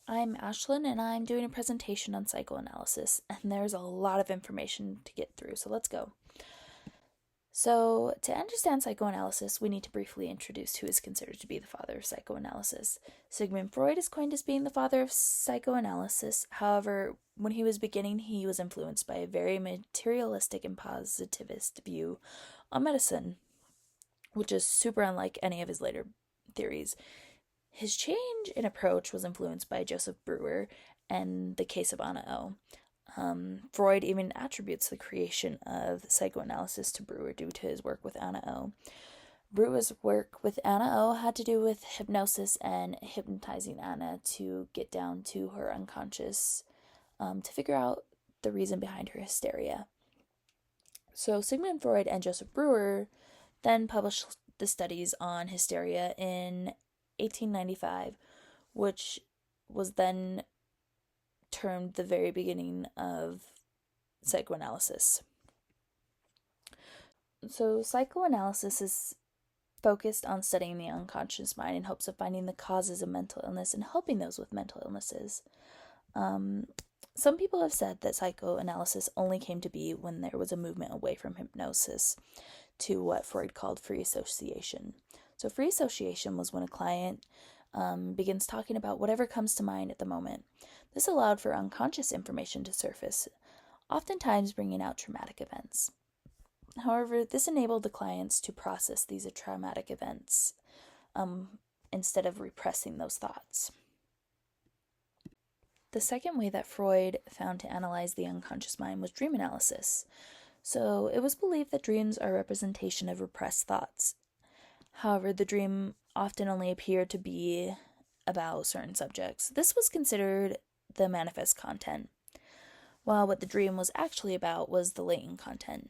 I'm Ashlyn, and I'm doing a presentation on psychoanalysis, and there's a lot of information to get through, so let's go. So, to understand psychoanalysis, we need to briefly introduce who is considered to be the father of psychoanalysis. Sigmund Freud is coined as being the father of psychoanalysis. However, when he was beginning, he was influenced by a very materialistic and positivist view on medicine, which is super unlike any of his later theories. His change in approach was influenced by Joseph Breuer and the case of Anna O. Freud even attributes the creation of psychoanalysis to Breuer due to his work with Anna O. Breuer's work with Anna O had to do with hypnosis and hypnotizing Anna to get down to her unconscious to figure out the reason behind her hysteria. So Sigmund Freud and Joseph Breuer then published the studies on hysteria in 1895, which was then termed the very beginning of psychoanalysis. So psychoanalysis is focused on studying the unconscious mind in hopes of finding the causes of mental illness and helping those with mental illnesses. Some people have said that psychoanalysis only came to be when there was a movement away from hypnosis to what Freud called free association. So free association was when a client begins talking about whatever comes to mind at the moment. This allowed for unconscious information to surface, oftentimes bringing out traumatic events. However, this enabled the clients to process these traumatic events instead of repressing those thoughts. The second way that Freud found to analyze the unconscious mind was dream analysis. So it was believed that dreams are a representation of repressed thoughts. However, the dream often only appeared to be about certain subjects. This was considered the manifest content, while what the dream was actually about was the latent content.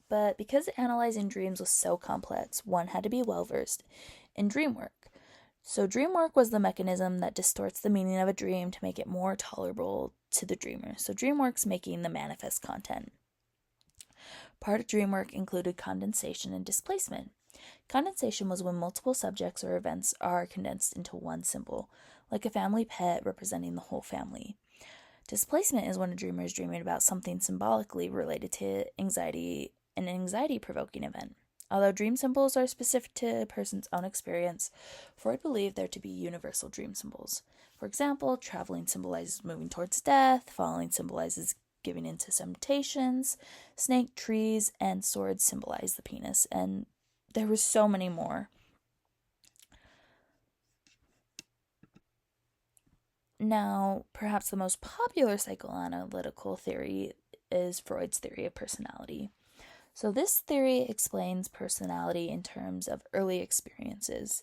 But because analyzing dreams was so complex, one had to be well-versed in dream work. So dream work was the mechanism that distorts the meaning of a dream to make it more tolerable to the dreamer. So dream work's making the manifest content. Part of dream work included condensation and displacement. Condensation was when multiple subjects or events are condensed into one symbol, like a family pet representing the whole family. Displacement is when a dreamer is dreaming about something symbolically related to anxiety, an anxiety-provoking event. Although dream symbols are specific to a person's own experience, Freud believed there to be universal dream symbols. For example, traveling symbolizes moving towards death, falling symbolizes giving into temptations, snake, trees, and swords symbolize the penis, and there were so many more. Now, perhaps the most popular psychoanalytical theory is Freud's theory of personality. So this theory explains personality in terms of early experiences,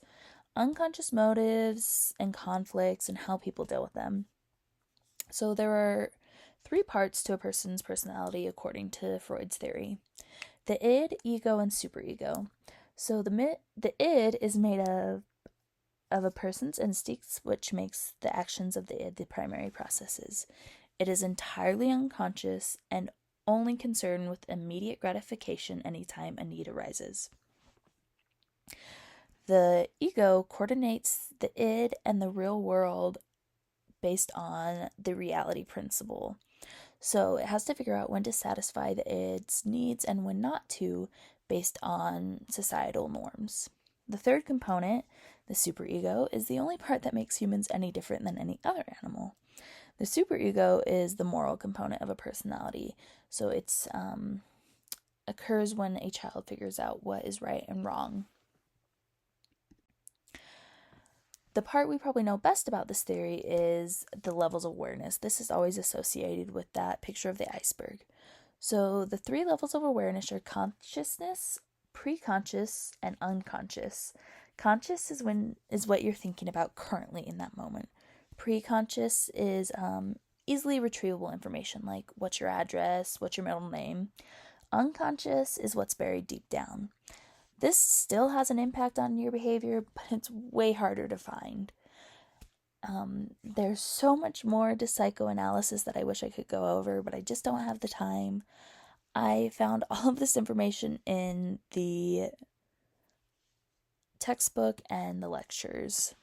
unconscious motives and conflicts, and how people deal with them. So there are 3 parts to a person's personality according to Freud's theory: the id, ego, and superego. So the id is made of a person's instincts, which makes the actions of the id the primary processes. It is entirely unconscious and only concerned with immediate gratification anytime a need arises. The ego coordinates the id and the real world based on the reality principle. So it has to figure out when to satisfy the id's needs and when not to, based on societal norms. The third component, the superego, is the only part that makes humans any different than any other animal. The superego is the moral component of a personality, so it occurs when a child figures out what is right and wrong. The part we probably know best about this theory is the levels of awareness. This is always associated with that picture of the iceberg. So the 3 levels of awareness are consciousness, preconscious, and unconscious. Conscious is what you're thinking about currently in that moment. Preconscious is easily retrievable information, like what's your address, what's your middle name. Unconscious is what's buried deep down. This still has an impact on your behavior, but it's way harder to find. There's so much more to psychoanalysis that I wish I could go over, but I just don't have the time. I found all of this information in the textbook and the lectures.